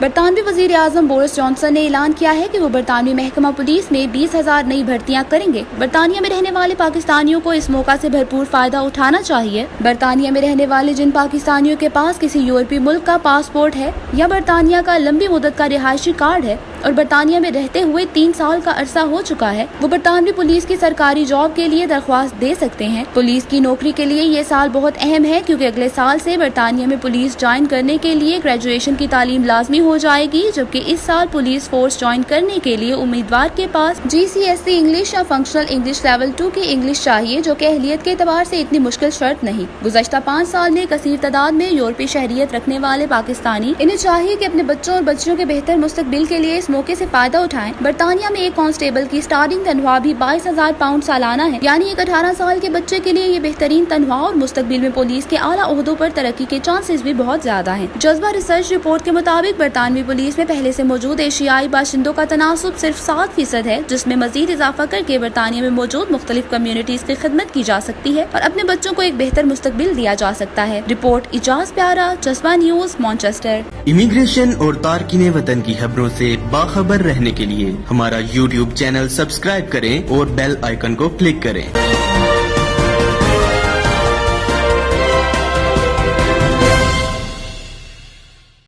برطانوی وزیر اعظم Boris Johnson نے اعلان کیا ہے کہ وہ برطانوی محکمہ پولیس میں 20,000 نئی بھرتیاں کریں گے۔ برطانیہ میں رہنے والے پاکستانیوں کو اس موقع سے بھرپور فائدہ اٹھانا چاہیے۔ برطانیہ میں رہنے والے جن پاکستانیوں کے پاس کسی یورپی ملک کا پاسپورٹ ہے یا برطانیہ کا لمبی مدت کا رہائشی کارڈ ہے اور برطانیہ میں رہتے ہوئے 3 سال کا عرصہ ہو چکا ہے، وہ برطانوی پولیس کی سرکاری جاب کے لیے درخواست دے سکتے ہیں۔ پولیس کی نوکری کے لیے یہ سال بہت اہم ہے کیونکہ اگلے سال سے برطانیہ میں پولیس جوائن کرنے کے لیے گریجویشن کی تعلیم لازمی ہو جائے گی، جبکہ اس سال پولیس فورس جوائن کرنے کے لیے امیدوار کے پاس GCSE انگلش یا فنکشنل انگلش لیول 2 کی انگلش چاہیے، جو کہ اہلیت کے اعتبار سے اتنی مشکل شرط نہیں۔ گزشتہ 5 سال میں کثیر تعداد میں یورپی شہریت رکھنے والے پاکستانی انہیں چاہیے کہ اپنے بچوں اور بچیوں کے بہتر مستقبل کے لیے اس موقع سے فائدہ اٹھائیں۔ برطانیہ میں ایک کانسٹیبل کی سٹارٹنگ تنخواہ بھی 22,000 پاؤنڈ سالانہ ہے، یعنی ایک 18 سال کے بچے کے لیے یہ بہترین تنخواہ اور مستقبل میں پولیس کے اعلیٰ عہدوں پر ترقی کے چانسز بھی بہت زیادہ ہیں۔ جذبہ ریسرچ رپورٹ کے مطابق برطانوی پولیس میں پہلے سے موجود ایشیائی باشندوں کا تناسب صرف 7% ہے، جس میں مزید اضافہ کر کے برطانیہ میں موجود مختلف کمیونٹیز کی خدمت کی جا سکتی ہے اور اپنے بچوں کو ایک بہتر مستقبل دیا جا سکتا ہے۔ رپورٹ اجاز پیارا، جذبہ نیوز، مانچسٹر۔ امیگریشن اور تارکین وطن کی خبروں سے باخبر رہنے کے لیے ہمارا YouTube چینل سبسکرائب کریں اور بیل آئیکن کو کلک کریں۔